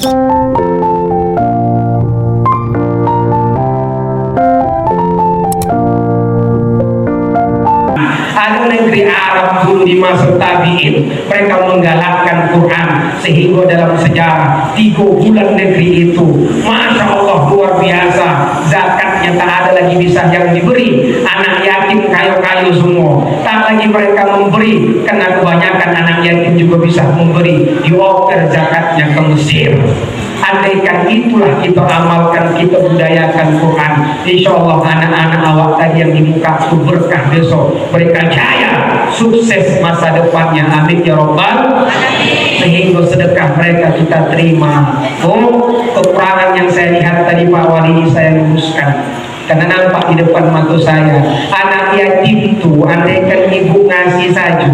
Ada negeri Arab dulu di masa tabi'in, mereka menggalakkan Quran sehingga dalam sejarah 3 bulan negeri itu, Masya Allah, luar biasa, zakatnya tak ada lagi bisa yang diberi, anak yatim kayu-kayu semua, tak lagi mereka memberi, karena kebanyakan anak yatim juga bisa memberi, dioper zakatnya ke Mesir. Andaikan itulah kita amalkan, kita budayakan Quran, insya Allah anak-anak awak tadi yang di muka itu berkah besok, mereka jaya, sukses masa depannya, amin ya Rabbal, sehingga sedekah mereka kita terima. Oh, kekurangan yang saya lihat tadi Pak Wali, saya luruskan karena nampak di depan mata saya, anak yatim itu andaikan ibu ngasih saja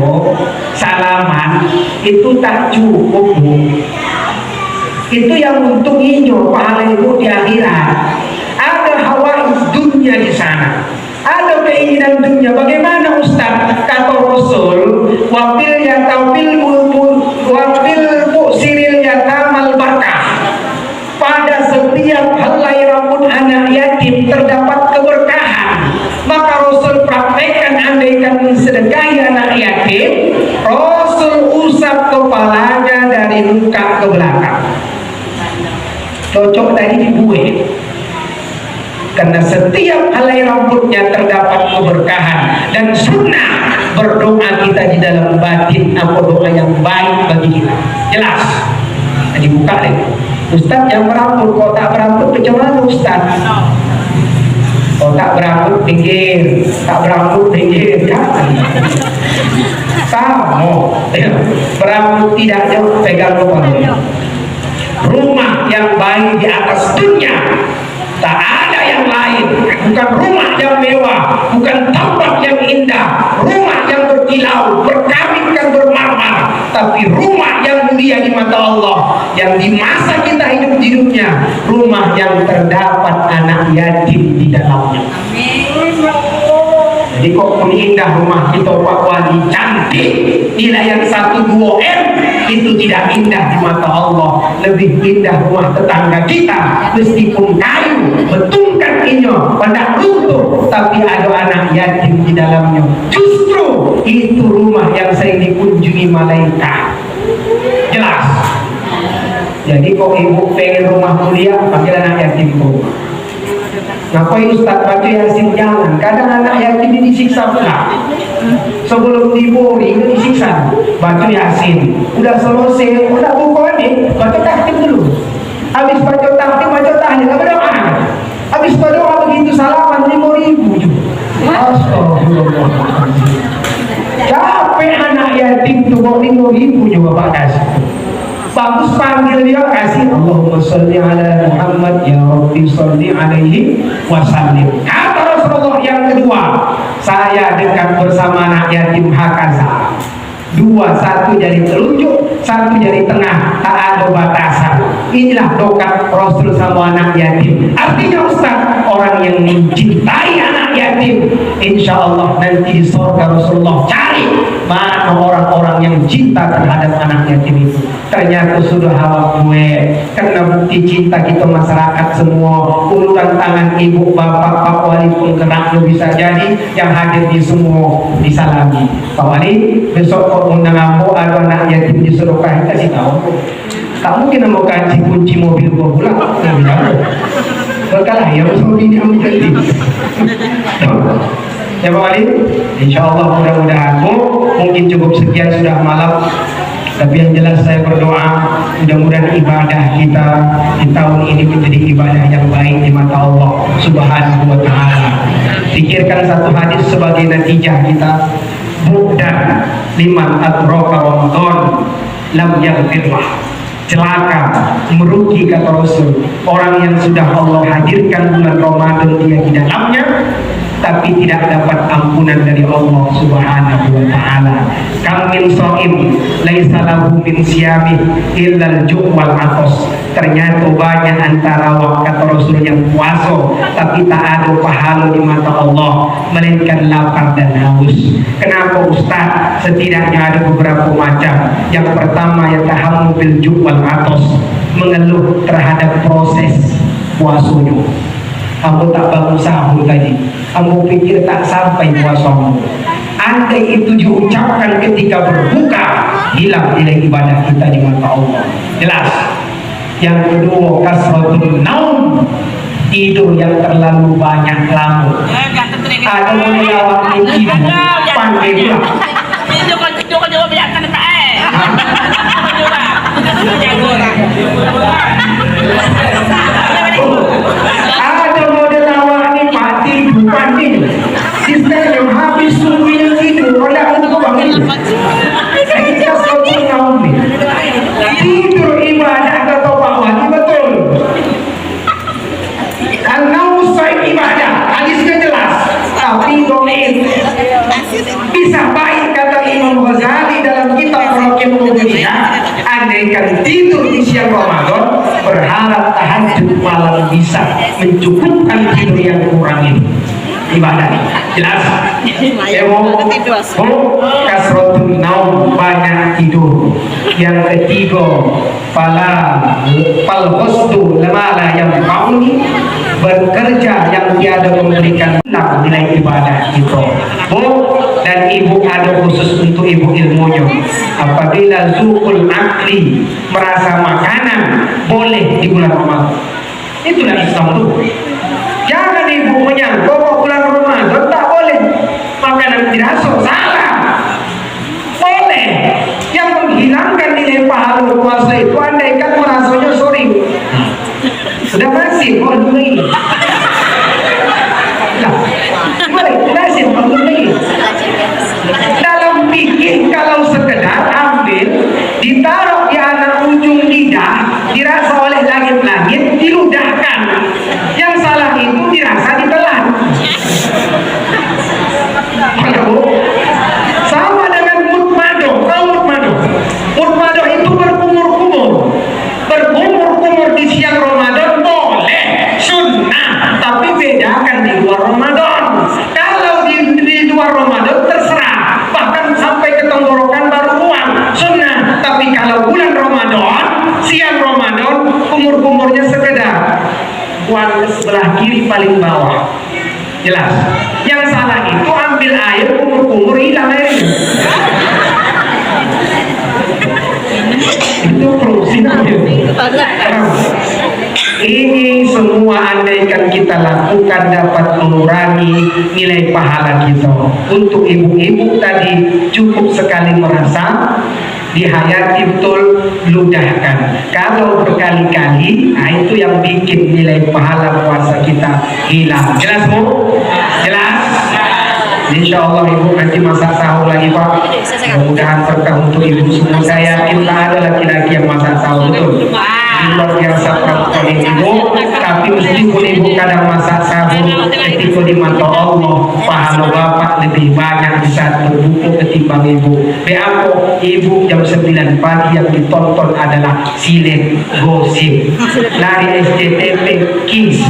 salaman itu tak cukup, Bu. Itu yang untung inyo pahala ibu di akhirat. Ada hawa dunia di sana, ada keinginan dunia. Bagaimana Ustaz? Kata Rasul, wafil yatawil wafil mu'siril yatamal barakah. Pada setiap helai rambut anak yatim terdapat keberkahan. Maka Rasul praktekkan, andaikan mensedekahi anak yatim, Rasul usap kepalanya dari muka ke belakang. Cocok tadi di gue, karena setiap helai rambutnya terdapat keberkahan. Dan sunnah berdoa kita di dalam batin, apa doa yang baik bagi kita, jelas. Jadi buka deh, Ustaz yang berambut, kok tak berambut bagaimana Ustaz? Kok tak berambut pinggir, tak berambut pinggir, jangan. Kamu berambut tidak jauh, pegang lupa. Rumah yang baik di atas dunia tak ada yang lain, bukan rumah yang mewah, bukan tempat yang indah, rumah yang berkilau, berkabitkan bermarmar, tapi rumah yang mulia di mata Allah, yang di masa kita hidup di dunia, rumah yang terdapat anak yatim di dalamnya. Jadi kok pun indah rumah kita Pak Wali, cantik, nilai yang 1-2 M, itu tidak indah di mata Allah. Lebih indah rumah tetangga kita, meskipun kayu, betulkan inyo, pada runtuh, tapi ada anak yatim di dalamnya. Justru itu rumah yang sering dikunjungi malaikat. Jelas. Jadi kok ibu pengen rumah mulia, pakai anak yatim itu. Ngapain Ustaz baca Yasin? Jangan. Kadang anak yatim ini disiksa pula. Sebelum dibori disiksa. Baca Yasin. Udah selesai, udah buka nih, baca tahtim dulu. Habis baca tahtim, baca tahlil, berdoa. Habis berdoa begitu salaman 5.000 juga. Astagfirullahaladzim. Capek anak yatim tuh, 5.000 juga Pak kasih. Bagus panggil dia, kasih Allahumma sholli ala Muhammad ya Rabbi sholli alaihi wasallim. Kata Rasulullah yang kedua, saya dekat bersama anak yatim hakaza. 2, 1 jari telunjuk, 1 jari tengah, tak ada batasan. Inilah dokat Rasul sama anak yatim. Artinya Ustaz, orang yang mencintai anak yatim, insya Allah nanti di surga Rasulullah cari mana orang-orang yang cinta terhadap anak yatim itu. Ternyata sudah hawa gue, karena bukti cinta kita masyarakat semua. Uluran tangan ibu, bapak, Pak Wali penggeraknya bisa jadi, yang hadir di semua disalami. Pak Wali, besok kau undang aku, ada anak yatim disedekahi, kasih tahu. Tak mungkin mau kasih kunci mobil gua pulang, berkalah ya, Rasul ini ambil ganti. Ya Pak Wali, insya Allah mudah-mudahan mungkin cukup sekian, sudah malam. Tapi yang jelas saya berdoa mudah-mudahan ibadah kita di tahun ini menjadi ibadah yang baik di mata Allah Subhanahu wa Ta'ala. Pikirkan satu hadis sebagai natijah kita. Buddha liman adraka Ramadan lam yaghfirlah. Celaka, merugi kata Rasul, orang yang sudah Allah hadirkan bulan Ramadan dia di dalamnya, tapi tidak dapat ampunan dari Allah Subhanahu wa Ta'ala. Kam min shaim laisa lahu min siyami illa al-ju' wal 'athas. ternyata banyak antara kata Rasul yang puasa tapi tak ada pahala di mata Allah, melainkan lapar dan haus. Kenapa Ustaz? Setidaknya ada beberapa macam. Yang pertama, yatahammu bil ju' wal atos, mengeluh terhadap proses puasanya. Kamu tak bangun sahur tadi, kamu pikir tak sampai puasamu. Andai itu diucapkan ketika berbuka, hilang nilai ibadah kita di mata Allah. Jelas. Yang kedua, kasratul naum, tidur yang terlalu banyak lama. Ada melawat tidur, pandai pula. Tidur kan jawab biarkan tak Ada model awak ni mati bukan ni. Sistem yang habis sungguhnya tidur oleh untuk bangun. Kita selalu tahu ni. Tidur ibadah atau bawah ni betul. Kalau saya ibadah, hadisnya jelas. Tapi domain bisa baik kata Imam Ghazali dalam kitab Raqibul Dunia. Andaikan tidur di siang Ramadan, berharap tahajud malam bisa mencukupkan tidur yang kurang ini. Ibadah jelas. Kasratul naum, banyak tidur. Yang ketiga, fal husdu lamala yang kauni, bekerja yang tiada memberikan nilai ibadah kita. Dan ibu ada khusus untuk ibu ilmunya. Apabila zukul akli, merasa makanan boleh di bulan Ramadan. Itulah Islam itu. Jangan ibu menyangka bahwa bulan Ramadan tak boleh makanan dirasa, salah. Boleh. Yang menghilangkan nilai pahala puasa itu andaikan merasanya sorry. Sudah masih mau ini. Boleh, masih mau ini. Dalam pikir kalau sekedar ambil, ditaruh di anak ujung lidah, dirasa oleh langit-langit, diludahkan. Yang salah itu dirasa ditelan. Sama dengan mutmado. Tahu mutmado? Mutmado itu berkumur-kumur. Berkumur-kumur di siang Ramadan boleh, sunnah, tapi bedakan di luar Ramadan. Kalau di luar Ramadan terserah, bahkan sampai ke tenggorokan baru buang, sunnah. Tapi kalau bulan Ramadan, siang Ramadan, kumur-kumurnya sekedar buang ke sebelah kiri paling bawah. Jelas. Yang salah itu ambil air, kumur-kumur hilang airnya. Itu korupsi namanya. Ini semua andaikan kita lakukan dapat mengurangi nilai pahala kita. Untuk ibu-ibu tadi cukup sekali merasa dihayati betul, ludahkan. Kalau berkali-kali, nah itu yang bikin nilai pahala puasa kita hilang. Jelas Bu? Jelas? Insya Allah ibu nanti masak sahur lagi Pak. Mudah-mudahan berkah untuk ibu semua. Saya yakin tak ada laki-laki yang masak sahur betul. Luar biasa perempuan ibu. Tapi meskipun ibu kadang masak sahur, ketika di mata Allah pahala bapak lebih banyak di saat berbuka ketimbang ibu. Beapo ibu jam 9 pagi yang ditonton adalah silet gosip, lari SCTV Kiss.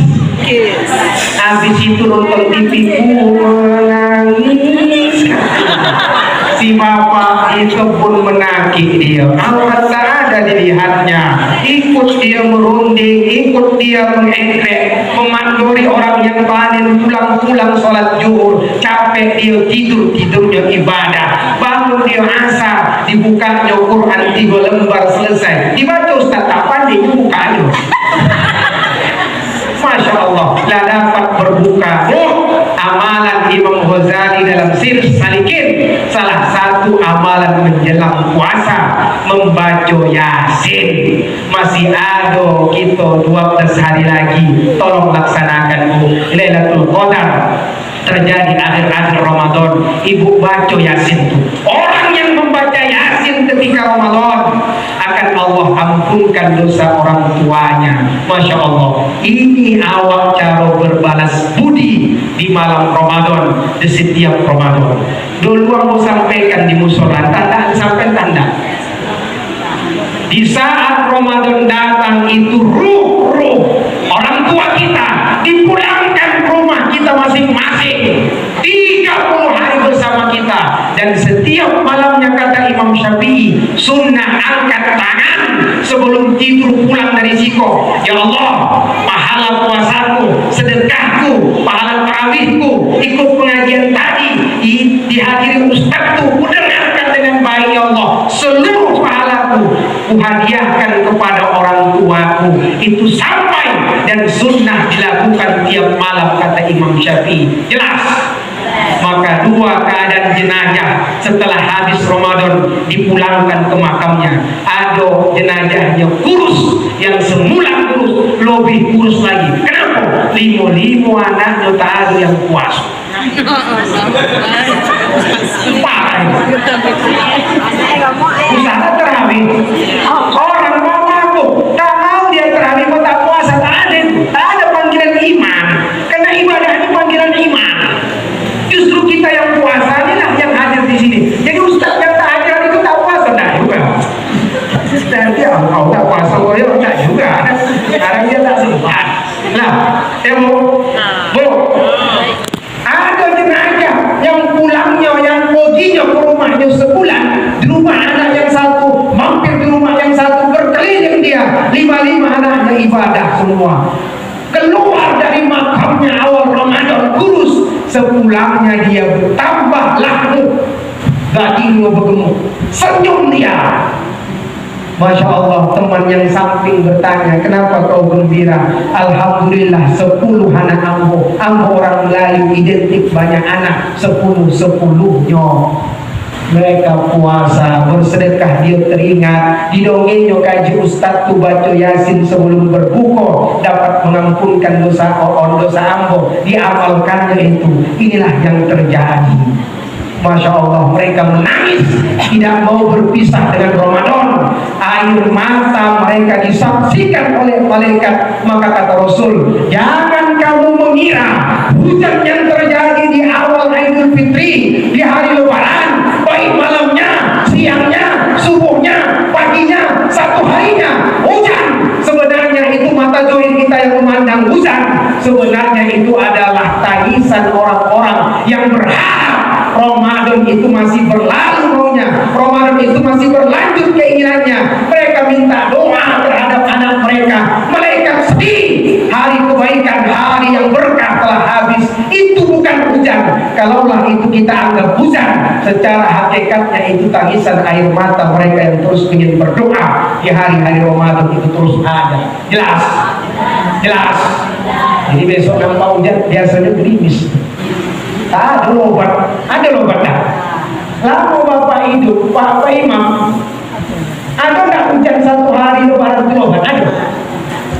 Habis itu nonton TV menangis. Si bapak itu pun menagih dia. Amat tak ada dilihatnya. Ikut dia merunding, ikut dia mengekrek, memandori orang yang panen pulang-pulang sholat zuhur. Capek dia tidurnya ibadah. Bangun dia asar, dibukanya Quran 3 lembar selesai. Dibaca Ustaz tak pandai dibukanya. Masya Allah, lah dapat berbuka. Amalan Imam Ghazali dalam Sir Salikin, salah satu amalan menjelang puasa membaca Yasin. Masih ada kita 12 hari lagi, tolong laksanakan Bu. Lailatul Qadar terjadi akhir-akhir Ramadan, ibu baca Yasin tuh. Orang yang membaca Yasin ketika Ramadan akan Allah ampunkan dosa orang tuanya. Masya Allah, ini awal cara berbalas budi di malam Ramadan, di setiap Ramadan. Dulu aku sampaikan di musola, tanda sampai tanda Di saat Ramadan datang itu ruh orang tua kita dipulangkan ke rumah kita masing-masing 30 hari bersama kita, dan setiap malamnya kata Imam Syafi'i sunnah angkat tangan sebelum tidur pulang dari siko. Ya Allah, pahala puasaku, sedekahku, pahala tarawihku, ikut pengajian tadi, dihadiri ustadzku, kudengarkan dengan baik ya Allah, seluruh pahalaku kuhadiahkan kepada orang tuaku. Itu sampai dan sunnah dilakukan tiap malam kata Imam Syafi'i. Jelas. Maka dua keadaan jenazah setelah habis Ramadan dipulangkan ke makamnya. Ada jenazahnya kurus, yang semula kurus lebih kurus lagi. Kenapa? Limo anaknya tak ada yang puasa. Parah. Usaha terawih. Orang mau mampu, tak mau dia terawih, mau tak puasa, tak ada panggilan iman. Karena ibadah ini panggilan iman. Justru kita yang puasa inilah yang hadir di sini. Jadi ustaz yang tak hadir itu tak puasa, tak juga. Dan dia kau tak puasa, kau tak juga. Sekarang dia tak sempat. Nah, bu, ada jenazah yang pulangnya, yang perginya ke rumahnya sebulan, di rumah anak yang satu, mampir di rumah yang satu, berkeliling dia, 5 anaknya ibadah semua. Keluar dari makamnya awal Ramadan kurus, sepulangnya dia bertambah laku, dagingnya bergemuk, senyum dia. Masya Allah, teman yang samping bertanya, kenapa kau gembira? Alhamdulillah 10 anak ambo orang Melayu identik banyak anak, 10-10-nya. Mereka puasa, bersedekah, dia teringat didongengnya kaji ustaz tu baca yasin sebelum berbuka dapat mengampunkan dosa ambo, diamalkannya itu. Inilah yang terjadi. Masya Allah, mereka menangis, tidak mau berpisah dengan Ramadan. Air mata mereka disaksikan oleh malaikat. Maka kata Rasul, jangan kamu mengira hujan yang terjadi di awal Idul Fitri, di hari Lebaran, baik malamnya, siangnya, subuhnya, paginya, satu harinya hujan. Sebenarnya itu mata zohir kita yang memandang hujan. Sebenarnya itu adalah tangisan orang-orang yang berharap Ramadan itu masih berlalu rohnya, Ramadan itu masih berlanjut keinginannya. Mereka minta doa terhadap anak mereka. Malaikat sedih, hari kebaikan, hari yang berkah telah habis. Itu bukan hujan. Kalaulah itu kita anggap hujan, secara hakikatnya itu tangisan air mata mereka yang terus ingin berdoa di hari-hari Ramadan itu terus ada. Jelas? Jelas? Jadi besok nampak hujan biasanya gerimis. Ada lobat dah. Lama bapak hidup, bapak imam, ada nggak hujan satu hari Lebaran itu lobat? Ada?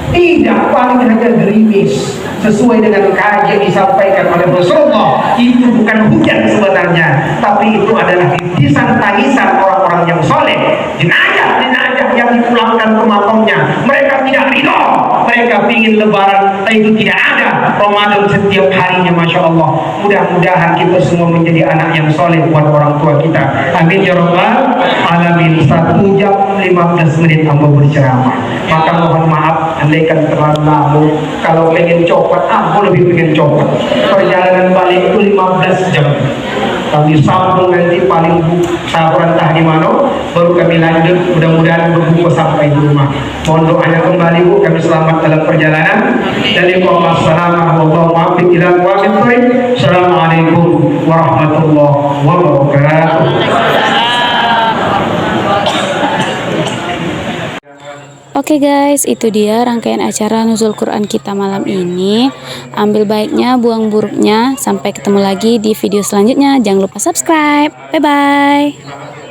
Tidak, paling hanya gerimis. Sesuai dengan kajian disampaikan oleh Rasulullah, itu bukan hujan sebenarnya, tapi itu adalah titisan tangisan orang-orang yang soleh. Jenazah yang dipulangkan ke makamnya, mereka tidak ridho, mereka ingin Lebaran itu tidak ada, Ramadan setiap harinya. Masya Allah, mudah-mudahan kita semua menjadi anak yang soleh buat orang tua kita. Amin ya rabbal alamin. 1 jam 15 menit hamba berceramah, maka mohon maaf andaikan terlalu lama. Kalau pengen copot, aku lebih pengen copot. Perjalanan balik itu 15 jam. Kami sambung nanti paling sahuran entah di mana, baru kami lanjut, mudah-mudahan berbuka sampai di rumah. Mohon doanya kembali Bu, kami selamat dalam perjalanan. Assalamualaikum warahmatullahi wabarakatuh. Oke guys, itu dia rangkaian acara Nuzul Quran kita malam ini. Ambil baiknya, buang buruknya. Sampai ketemu lagi di video selanjutnya. Jangan lupa subscribe. Bye-bye.